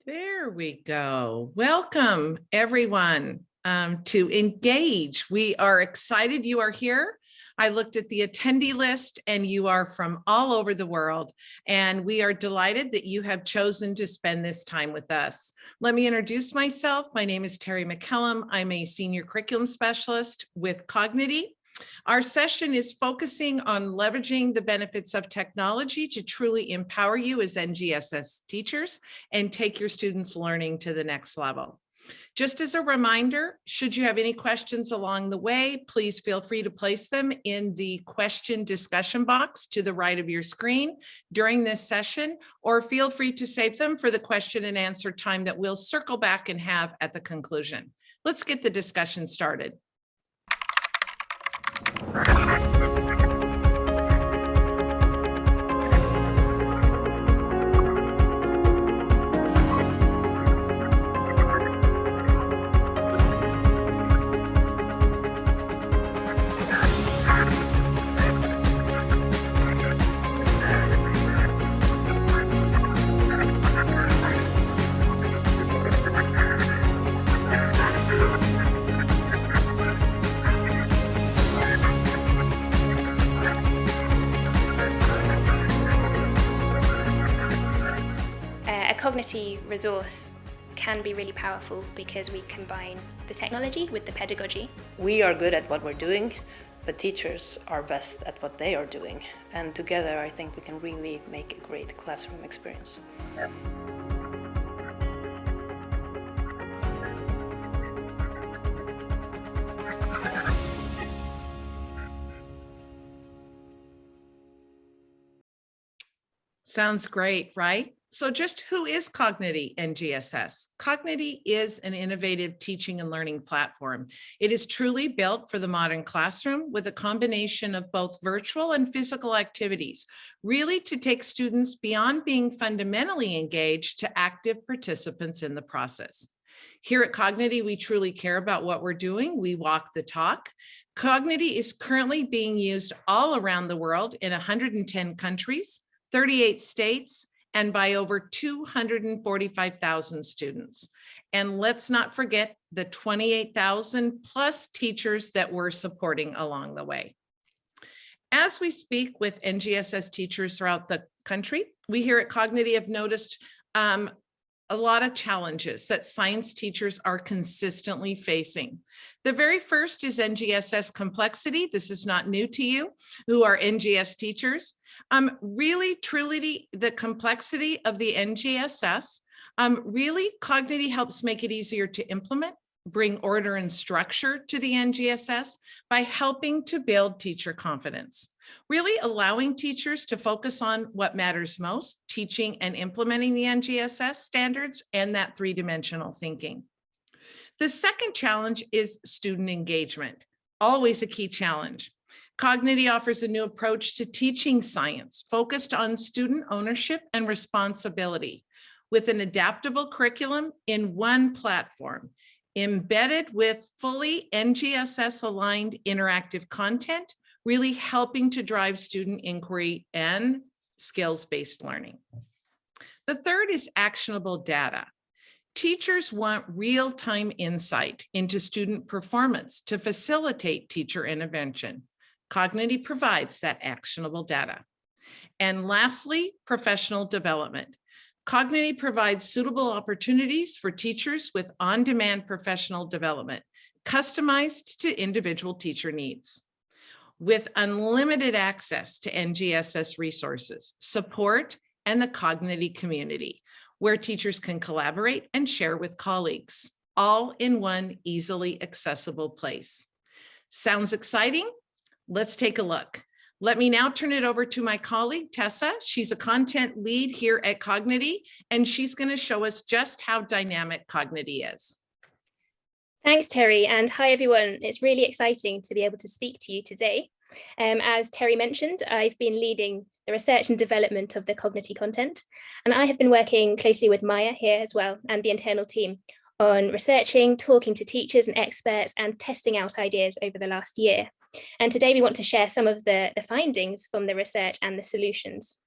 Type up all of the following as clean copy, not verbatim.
There we go. Welcome, everyone, to Engage. We are excited you are here. I looked at the attendee list and you are from all over the world, and we are delighted that you have chosen to spend this time with us. Let me introduce myself. My name is Terry McCallum. I'm a senior curriculum specialist with Kognity. Our session is focusing on leveraging the benefits of technology to truly empower you as NGSS teachers and take your students' learning to the next level. Just as a reminder, should you have any questions along the way, please feel free to place them in the question discussion box to the right of your screen during this session, or feel free to save them for the question and answer time that we'll circle back and have at the conclusion. Let's get the discussion started. Kognity resource can be really powerful because we combine the technology with the pedagogy. We are good at what we're doing, but teachers are best at what they are doing. And together, I think we can really make a great classroom experience. Sounds great, right? So just who is Kognity NGSS? Kognity is an innovative teaching and learning platform. It is truly built for the modern classroom with a combination of both virtual and physical activities, really to take students beyond being fundamentally engaged to active participants in the process. Here at Kognity, we truly care about what we're doing. We walk the talk. Kognity is currently being used all around the world in 110 countries, 38 states, and by over 245,000 students. And let's not forget the 28,000 plus teachers that we're supporting along the way. As we speak with NGSS teachers throughout the country, we here at Kognity have noticed a lot of challenges that science teachers are consistently facing. The very first is NGSS complexity. This is not new to you who are NGS teachers. Really, truly, the complexity of the NGSS, really Kognity helps make it easier to implement, bring order and structure to the NGSS by helping to build teacher confidence, really allowing teachers to focus on what matters most, teaching and implementing the NGSS standards and that three-dimensional thinking. The second challenge is student engagement, always a key challenge. Kognity offers a new approach to teaching science focused on student ownership and responsibility with an adaptable curriculum in one platform, embedded with fully NGSS aligned interactive content, really helping to drive student inquiry and skills-based learning. The third is actionable data. Teachers want real-time insight into student performance to facilitate teacher intervention. Kognity provides that actionable data. And lastly, professional development. Kognity provides suitable opportunities for teachers with on-demand professional development, customized to individual teacher needs. With unlimited access to NGSS resources, support, and the Kognity community, where teachers can collaborate and share with colleagues, all in one easily accessible place. Sounds exciting? Let's take a look. Let me now turn it over to my colleague, Tessa. She's a content lead here at Kognity, and she's going to show us just how dynamic Kognity is. Thanks, Terry, and hi, everyone. It's really exciting to be able to speak to you today. As Terry mentioned, I've been leading the research and development of the Kognity content, and I have been working closely with Maya here as well and the internal team on researching, talking to teachers and experts, and testing out ideas over the last year. And today we want to share some of the findings from the research and the solutions.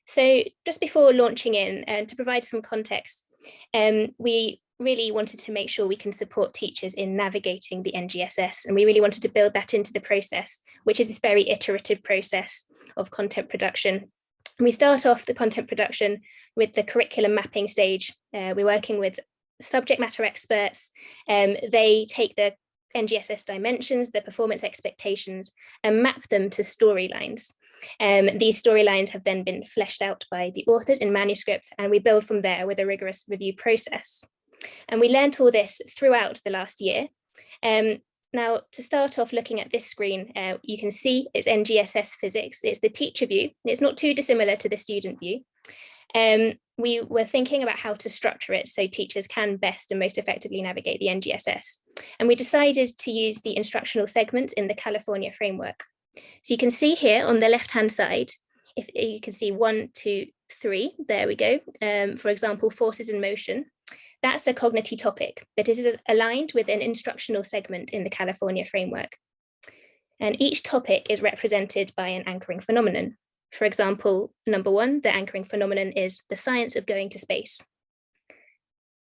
So just before launching in, and to provide some context, we really wanted to make sure we can support teachers in navigating the NGSS, and we really wanted to build that into the process, which is this very iterative process of content production. And we start off the content production with the curriculum mapping stage. We're working with subject matter experts. They take the NGSS dimensions, the performance expectations, and map them to storylines. These storylines have then been fleshed out by the authors in manuscripts, and we build from there with a rigorous review process. And we learned all this throughout the last year. Now, to start off looking at this screen, you can see it's NGSS physics. It's the teacher view. It's not too dissimilar to the student view. We were thinking about how to structure it so teachers can best and most effectively navigate the NGSS. And we decided to use the instructional segment in the California framework. So you can see here on the left-hand side, if you can see 1, 2, 3, there we go. For example, forces in motion. That's a Kognity topic, but it is aligned with an instructional segment in the California framework. And each topic is represented by an anchoring phenomenon. For example, number 1, the anchoring phenomenon is the science of going to space.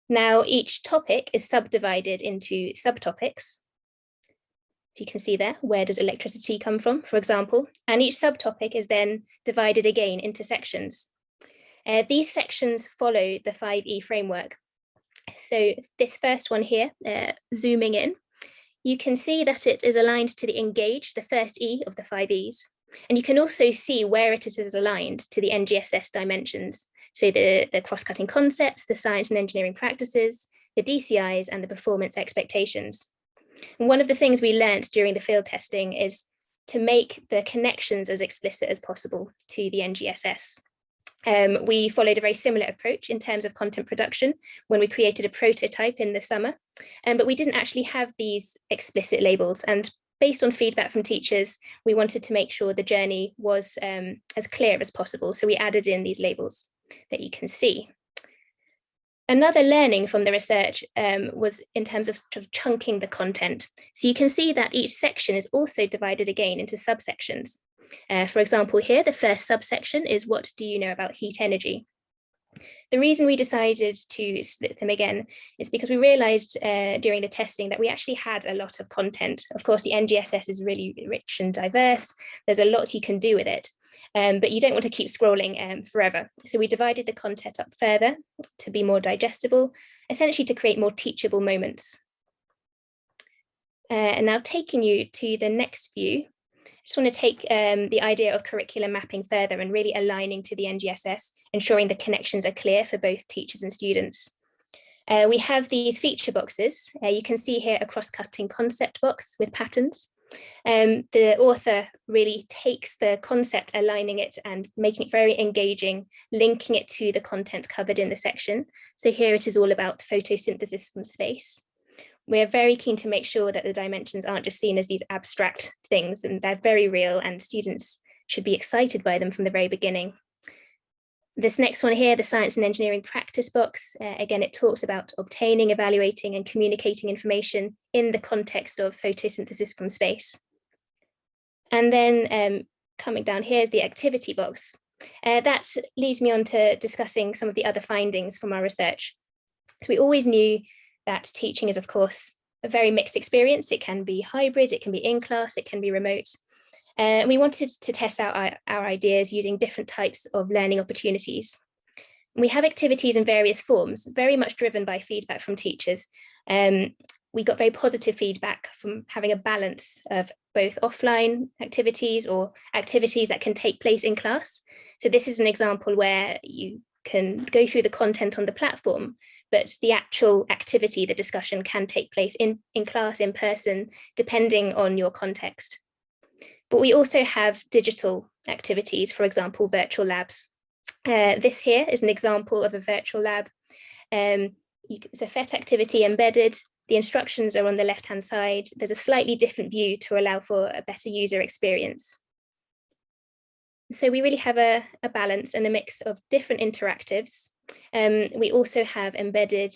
Now, each topic is subdivided into subtopics. So you can see there, where does electricity come from, for example, and each subtopic is then divided again into sections. These sections follow the 5E framework. So this first one here, zooming in, you can see that it is aligned to the engage, the first E of the 5Es. And you can also see where it is aligned to the NGSS dimensions. So the cross-cutting concepts, the science and engineering practices, the DCIs, and the performance expectations. And one of the things we learned during the field testing is to make the connections as explicit as possible to the NGSS. We followed a very similar approach in terms of content production when we created a prototype in the summer, but we didn't actually have these explicit labels. And based on feedback from teachers, we wanted to make sure the journey was as clear as possible. So we added in these labels that you can see. Another learning from the research was in terms of sort of chunking the content. So you can see that each section is also divided again into subsections. For example, here, the first subsection is what do you know about heat energy? The reason we decided to split them again is because we realized during the testing that we actually had a lot of content. Of course, the NGSS is really rich and diverse. There's a lot you can do with it, but you don't want to keep scrolling forever. So we divided the content up further to be more digestible, essentially to create more teachable moments. And now taking you to the next view, I just want to take the idea of curriculum mapping further and really aligning to the NGSS, ensuring the connections are clear for both teachers and students. We have these feature boxes. You can see here a cross-cutting concept box with patterns. The author really takes the concept, aligning it and making it very engaging, linking it to the content covered in the section. So here it is all about photosynthesis from space. We're very keen to make sure that the dimensions aren't just seen as these abstract things, and they're very real, and students should be excited by them from the very beginning. This next one here, the science and engineering practice box, again, it talks about obtaining, evaluating, and communicating information in the context of photosynthesis from space. And then coming down here is the activity box. That leads me on to discussing some of the other findings from our research. So we always knew that teaching is, of course, a very mixed experience. It can be hybrid, it can be in class, it can be remote. We wanted to test out our ideas using different types of learning opportunities. We have activities in various forms, very much driven by feedback from teachers. We got very positive feedback from having a balance of both offline activities or activities that can take place in class. So this is an example where you can go through the content on the platform, but the actual activity, the discussion, can take place in class, in person, depending on your context. But we also have digital activities, for example, virtual labs. This here is an example of a virtual lab. It's a PhET activity embedded. The instructions are on the left-hand side. There's a slightly different view to allow for a better user experience. So we really have a balance and a mix of different interactives. We also have embedded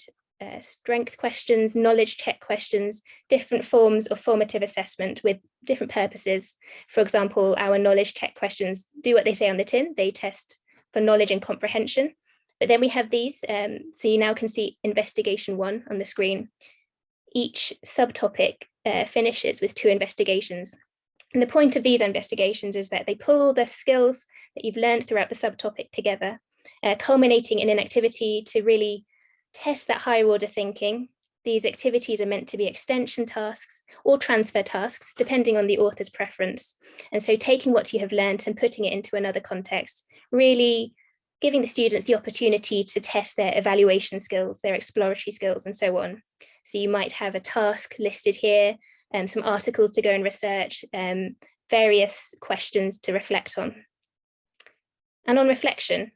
strength questions, knowledge check questions, different forms of formative assessment with different purposes. For example, our knowledge check questions do what they say on the tin. They test for knowledge and comprehension. But then we have these, so you now can see investigation 1 on the screen. Each subtopic finishes with 2 investigations. And the point of these investigations is that they pull all the skills that you've learned throughout the subtopic together, culminating in an activity to really test that higher order thinking. These activities are meant to be extension tasks or transfer tasks, depending on the author's preference. And so taking what you have learned and putting it into another context, really giving the students the opportunity to test their evaluation skills, their exploratory skills, and so on. So you might have a task listed here, some articles to go and research, various questions to reflect on. And on reflection,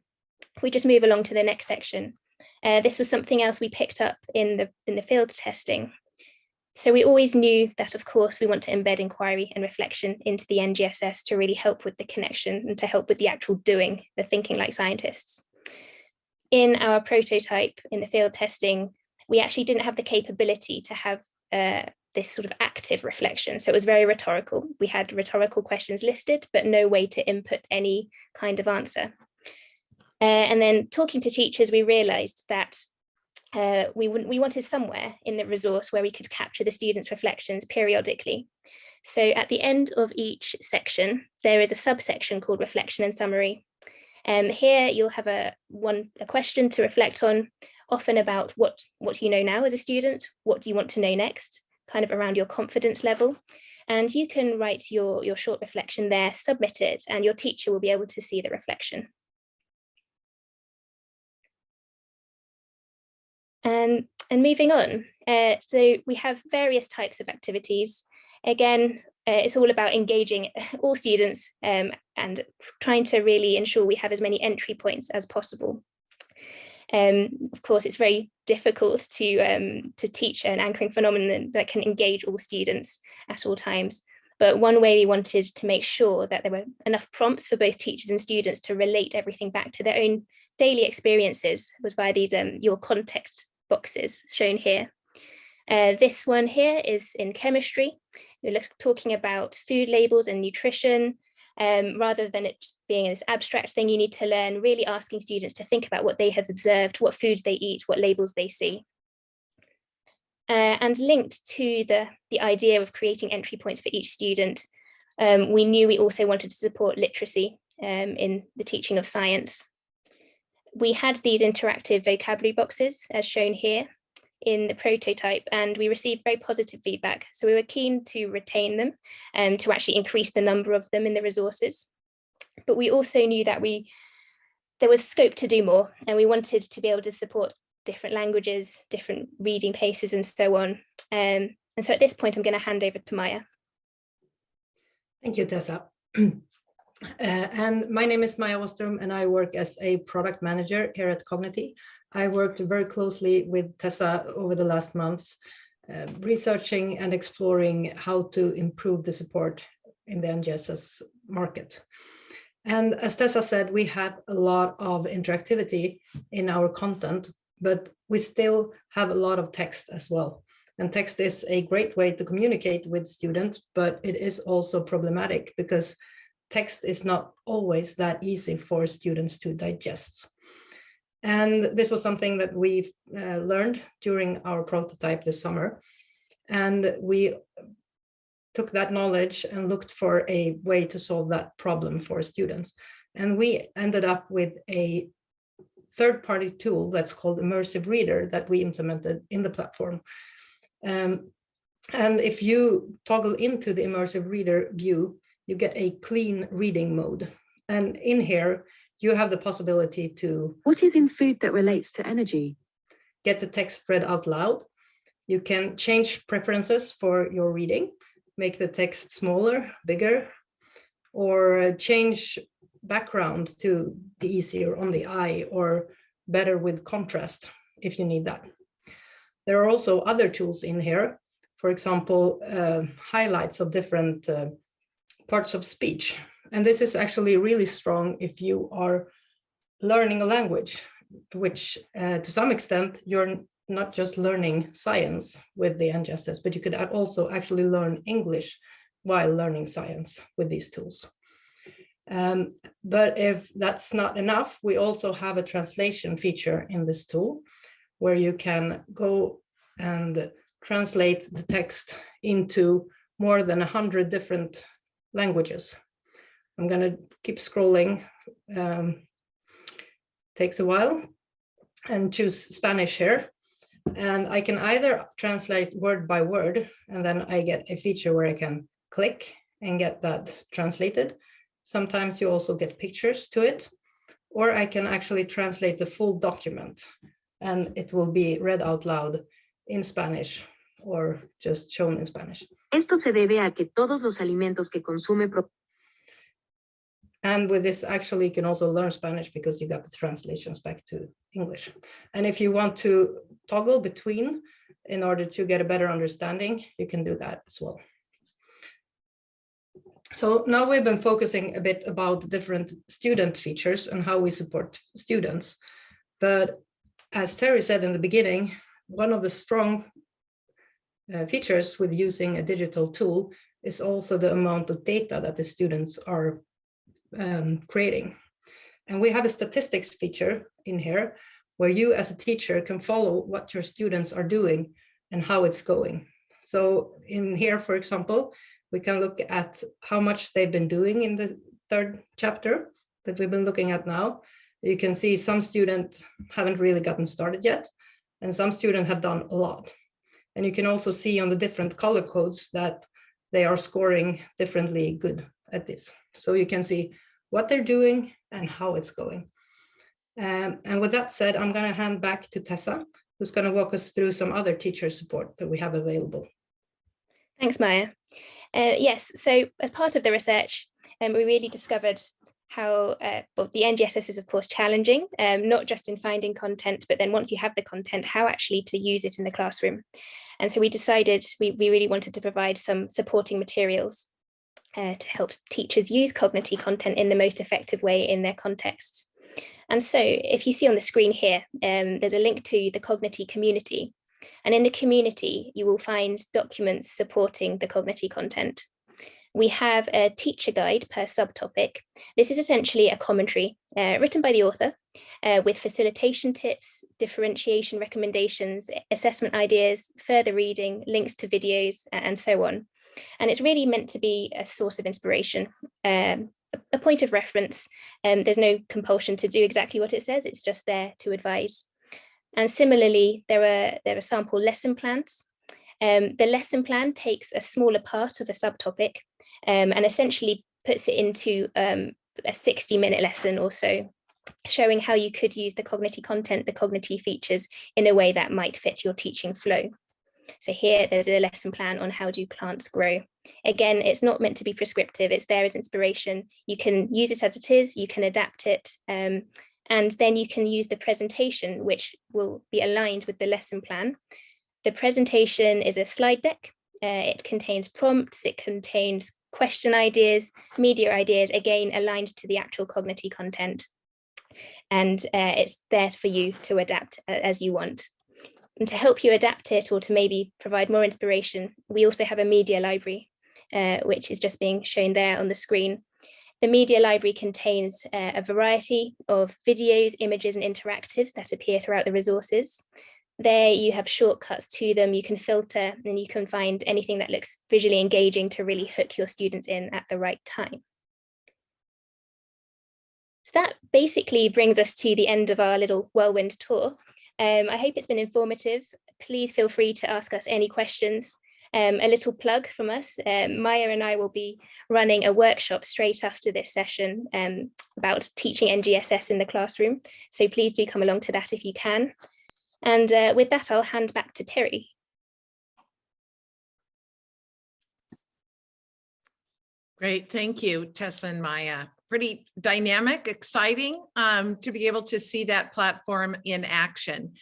if we just move along to the next section, this was something else we picked up in the field testing. So we always knew that, of course, we want to embed inquiry and reflection into the NGSS to really help with the connection and to help with the actual doing, the thinking like scientists. In our prototype in the field testing, we actually didn't have the capability to have this sort of active reflection. So it was very rhetorical. We had rhetorical questions listed, but no way to input any kind of answer. And then talking to teachers, we realized that we wanted somewhere in the resource where we could capture the students' reflections periodically. So at the end of each section, there is a subsection called reflection and summary. Here you'll have a question to reflect on, often about what you know now as a student, what do you want to know next, kind of around your confidence level. And you can write your short reflection there, submit it, and your teacher will be able to see the reflection. And moving on, so we have various types of activities. Again, it's all about engaging all students and trying to really ensure we have as many entry points as possible. Of course, it's very difficult to teach an anchoring phenomenon that can engage all students at all times. But one way we wanted to make sure that there were enough prompts for both teachers and students to relate everything back to their own daily experiences was via these your context boxes shown here. This one here is in chemistry. You're talking about food labels and nutrition. Rather than it just being this abstract thing you need to learn, really asking students to think about what they have observed, what foods they eat, what labels they see. And linked to the idea of creating entry points for each student, we knew we also wanted to support literacy in the teaching of science. We had these interactive vocabulary boxes as shown here in the prototype, and we received very positive feedback. So we were keen to retain them and to actually increase the number of them in the resources. But we also knew that there was scope to do more, and we wanted to be able to support different languages, different reading paces, and so on. And so at this point, I'm going to hand over to Maya. Thank you, Tessa. And my name is Maya Wostrom, and I work as a product manager here at Kognity. I worked very closely with Tessa over the last months, researching and exploring how to improve the support in the NGSS market. And as Tessa said, we had a lot of interactivity in our content, but we still have a lot of text as well. And text is a great way to communicate with students, but it is also problematic because text is not always that easy for students to digest. And this was something that we've learned during our prototype this summer. And we took that knowledge and looked for a way to solve that problem for students. And we ended up with a third-party tool that's called Immersive Reader that we implemented in the platform. And if you toggle into the Immersive Reader view, you get a clean reading mode. And in here, you have the possibility to... What is in food that relates to energy? Get the text read out loud. You can change preferences for your reading, make the text smaller, bigger, or change background to be easier on the eye or better with contrast if you need that. There are also other tools in here, for example, highlights of different parts of speech. And this is actually really strong if you are learning a language, which to some extent, you're not just learning science with the NGSS, but you could also actually learn English while learning science with these tools. But if that's not enough, we also have a translation feature in this tool where you can go and translate the text into more than 100 different languages. I'm going to keep scrolling. Takes a while, and choose Spanish here. And I can either translate word by word, and then I get a feature where I can click and get that translated. Sometimes you also get pictures to it, or I can actually translate the full document and it will be read out loud in Spanish or just shown in Spanish. Esto se debe a que todos los alimentos que consume. And with this, actually, you can also learn Spanish because you got the translations back to English. And if you want to toggle between in order to get a better understanding, you can do that as well. So now we've been focusing a bit about different student features and how we support students. But as Terry said in the beginning, one of the strong features with using a digital tool is also the amount of data that the students are creating. And we have a statistics feature in here where you as a teacher can follow what your students are doing and how it's going. So in here, for example, we can look at how much they've been doing in the third chapter that we've been looking at now. You can see some students haven't really gotten started yet, and some students have done a lot. And you can also see on the different color codes that they are scoring differently good at this. So you can see what they're doing and how it's going. And with that said, I'm going to hand back to Tessa, who's going to walk us through some other teacher support that we have available. Thanks, Maya. Yes, so as part of the research, we really discovered how well, the NGSS is, of course, challenging, not just in finding content, but then once you have the content, how actually to use it in the classroom. And so we decided we really wanted to provide some supporting materials to help teachers use Kognity content in the most effective way in their contexts. And so if you see on the screen here, there's a link to the Kognity community. And in the community, you will find documents supporting the Kognity content. We have a teacher guide per subtopic. This is essentially a commentary written by the author with facilitation tips, differentiation recommendations, assessment ideas, further reading, links to videos, and so on. And it's really meant to be a source of inspiration, a point of reference. There's no compulsion to do exactly what it says, it's just there to advise. And similarly, there are sample lesson plans. The lesson plan takes a smaller part of a subtopic and essentially puts it into a 60-minute lesson or so, showing how you could use the Kognity content, the Kognity features in a way that might fit your teaching flow. So here there's a lesson plan on how do plants grow. Again, it's not meant to be prescriptive, it's there as inspiration. You can use it as it is, you can adapt it, and then you can use the presentation, which will be aligned with the lesson plan. The presentation is a slide deck. It contains prompts, it contains question ideas, media ideas, again, aligned to the actual Kognity content. And it's there for you to adapt as you want. And to help you adapt it or to maybe provide more inspiration, we also have a media library, which is just being shown there on the screen. The media library contains a variety of videos, images, and interactives that appear throughout the resources. There you have shortcuts to them, you can filter, and you can find anything that looks visually engaging to really hook your students in at the right time. So that basically brings us to the end of our little whirlwind tour. I hope it's been informative. Please feel free to ask us any questions. A little plug from us, Maya and I will be running a workshop straight after this session about teaching NGSS in the classroom. So please do come along to that if you can. And with that, I'll hand back to Terry. Great, thank you, Tessa and Maya. Pretty dynamic, exciting to be able to see that platform in action.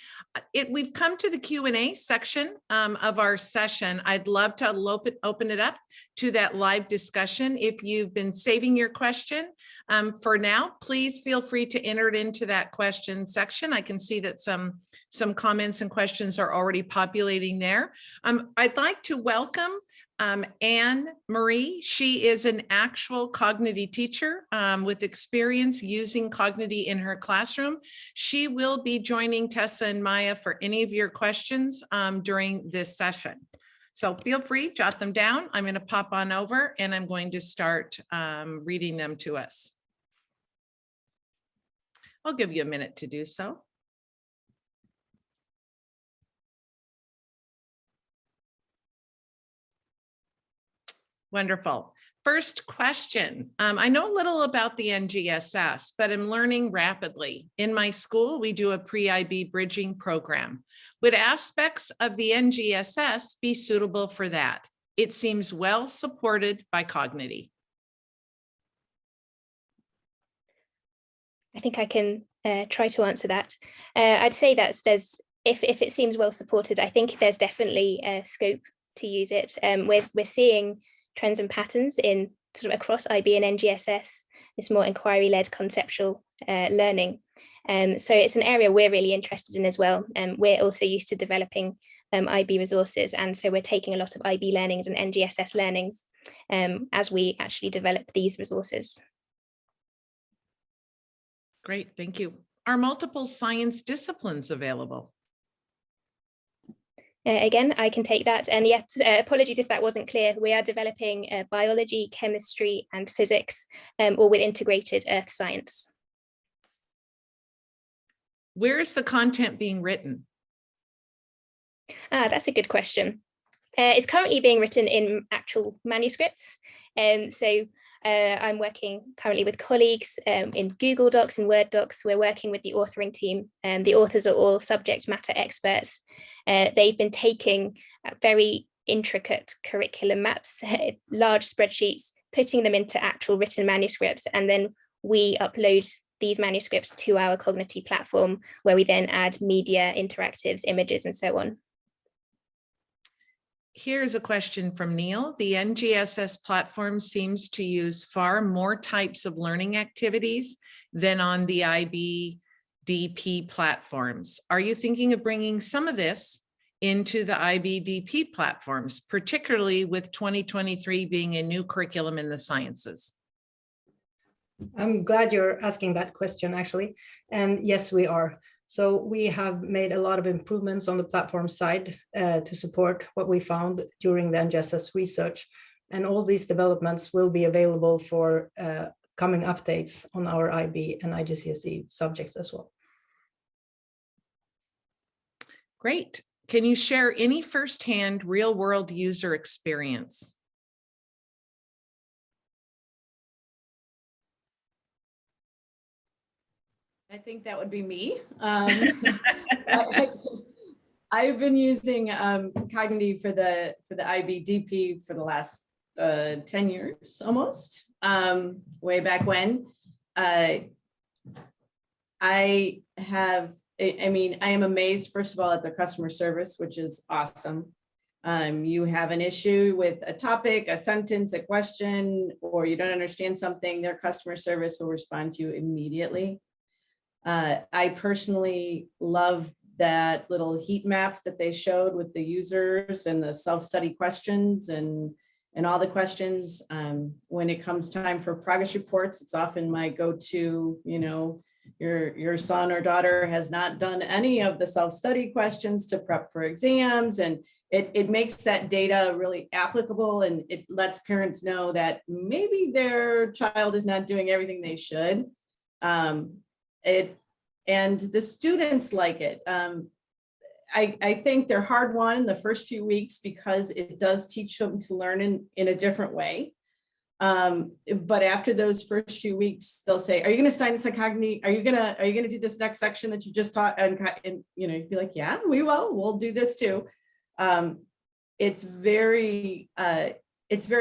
We've come to the Q&A section of our session. I'd love to open it up to that live discussion. If you've been saving your question for now, please feel free to enter it into that question section. I can see that some comments and questions are already populating there. I'd like to welcome Anne Marie, she is an actual Kognity teacher with experience using Kognity in her classroom. She will be joining Tessa and Maya for any of your questions during this session. So feel free, jot them down. I'm going to pop on over and I'm going to start reading them to us. I'll give you a minute to do so. Wonderful. First question. I know a little about the NGSS, but I'm learning rapidly. In my school, we do a pre-IB bridging program. Would aspects of the NGSS be suitable for that? It seems well supported by Kognity. I think I can try to answer that. I'd say that if it seems well supported, I think there's definitely scope to use it. We're seeing trends and patterns in sort of across IB and NGSS, this more inquiry-led conceptual learning. So it's an area we're really interested in as well. We're also used to developing IB resources. And so we're taking a lot of IB learnings and NGSS learnings as we actually develop these resources. Great, thank you. Are multiple science disciplines available? Again, I can take that. And yes, apologies if that wasn't clear. We are developing biology, chemistry, and physics, all with integrated earth science. Where is the content being written? That's a good question. It's currently being written in actual manuscripts. So I'm working currently with colleagues in Google Docs and Word Docs. We're working with the authoring team. The authors are all subject matter experts. They've been taking very intricate curriculum maps, large spreadsheets, putting them into actual written manuscripts, and then we upload these manuscripts to our Kognity platform, where we then add media, interactives, images, and so on. Here's a question from Neil. The NGSS platform seems to use far more types of learning activities than on the IBDP platforms. Are you thinking of bringing some of this into the IBDP platforms, particularly with 2023 being a new curriculum in the sciences? I'm glad you're asking that question, actually. And yes, we are. So we have made a lot of improvements on the platform side to support what we found during the NGSS research. And all these developments will be available for coming updates on our IB and IGCSE subjects as well. Great. Can you share any firsthand real-world user experience? I think that would be me. I've been using Kognity for the IBDP for the last 10 years almost, way back when. I am amazed, first of all, at their customer service, which is awesome. You have an issue with a topic, a sentence, a question, or you don't understand something, their customer service will respond to you immediately. I personally love that little heat map that they showed with the users and the self-study questions and all the questions. When it comes time for progress reports, it's often my go-to, your son or daughter has not done any of the self-study questions to prep for exams, and it makes that data really applicable, and it lets parents know that maybe their child is not doing everything they should. And the students like it. I think they're hard won in the first few weeks because it does teach them to learn in a different way. But after those first few weeks, they'll say, "Are you going to sign this on Kognity? Are you going to do this next section that you just taught?" And you'd be like, "Yeah, we will. We'll do this too." It's very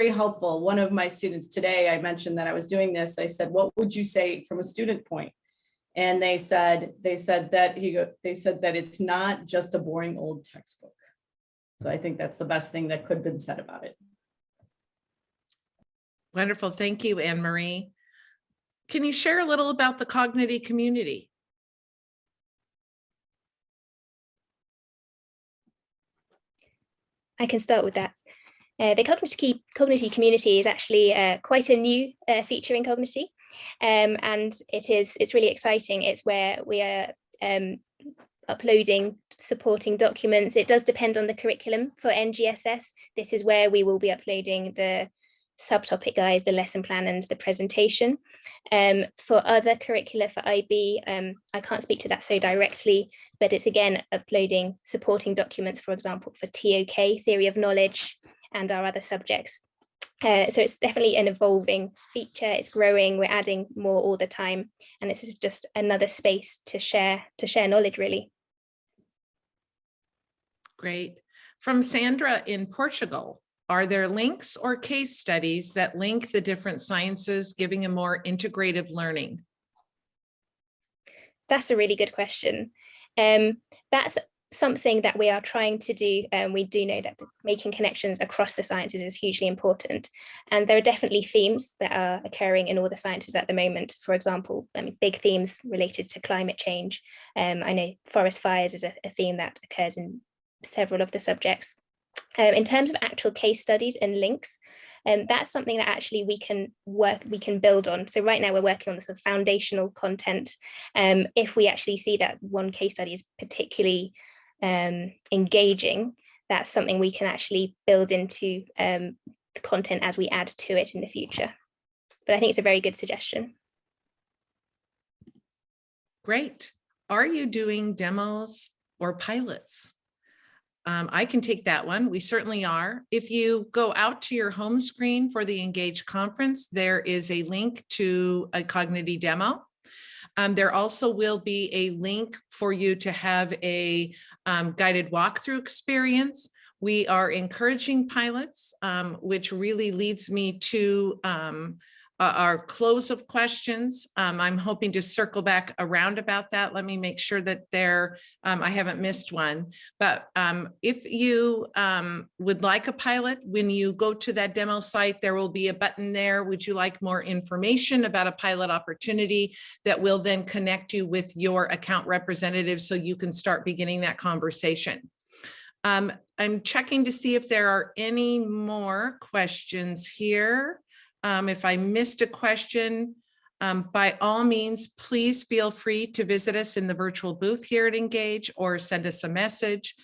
helpful. One of my students today, I mentioned that I was doing this. I said, "What would you say from a student point?" And they said that it's not just a boring old textbook. So I think that's the best thing that could have been said about it. Wonderful. Thank you, Anne Marie. Can you share a little about the Kognity community? I can start with that. The Kognity community is actually quite a new feature in Kognity, and it's really exciting. It's where we are uploading supporting documents. It does depend on the curriculum. For NGSS, this is where we will be uploading the subtopic guides, the lesson plan, and the presentation. For other curricula for IB, I can't speak to that so directly, but it's again uploading supporting documents, for example, for TOK, theory of knowledge, and our other subjects. So it's definitely an evolving feature. It's growing. We're adding more all the time, and this is just another space to share knowledge, really. Great. From Sandra in Portugal, are there links or case studies that link the different sciences, giving a more integrative learning? That's a really good question. That's something that we are trying to do. We do know that making connections across the sciences is hugely important. And there are definitely themes that are occurring in all the sciences at the moment. For example, big themes related to climate change. I know forest fires is a theme that occurs in several of the subjects. In terms of actual case studies and links, that's something that actually we can build on. So right now we're working on the sort of foundational content. If we actually see that one case study is particularly engaging, that's something we can actually build into the content as we add to it in the future. But I think it's a very good suggestion. Great. Are you doing demos or pilots? I can take that one. We certainly are. If you go out to your home screen for the Engage conference, there is a link to a Kognity demo. There also will be a link for you to have a guided walkthrough experience. We are encouraging pilots, which really leads me to our close of questions. I'm hoping to circle back around about that. Let me make sure that I haven't missed one. But if you would like a pilot, when you go to that demo site, there will be a button there. Would you like more information about a pilot opportunity that will then connect you with your account representative so you can start beginning that conversation? I'm checking to see if there are any more questions here. If I missed a question, by all means, please feel free to visit us in the virtual booth here at Engage or send us a message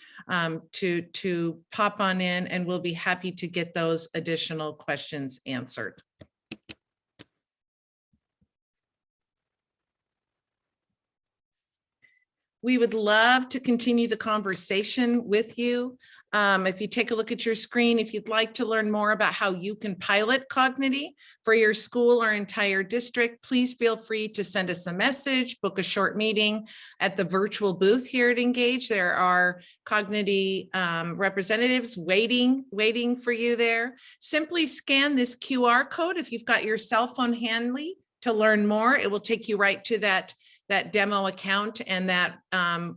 to pop on in, and we'll be happy to get those additional questions answered. We would love to continue the conversation with you. If you take a look at your screen, if you'd like to learn more about how you can pilot Kognity for your school or entire district, please feel free to send us a message, book a short meeting at the virtual booth here at Engage. There are Kognity representatives waiting for you there. Simply scan this QR code if you've got your cell phone handy to learn more. It will take you right to that demo account and that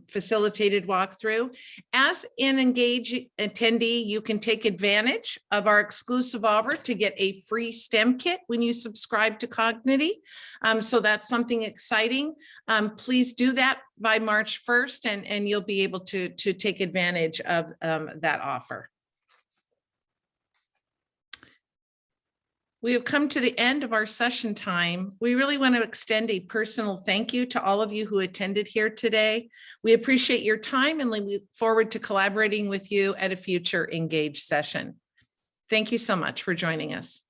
facilitated walkthrough. As an Engage attendee, you can take advantage of our exclusive offer to get a free STEM kit when you subscribe to Kognity. So that's something exciting. Please do that by March 1st, and you'll be able to take advantage of that offer. We have come to the end of our session time. We really want to extend a personal thank you to all of you who attended here today. We appreciate your time and we look forward to collaborating with you at a future Engage session. Thank you so much for joining us.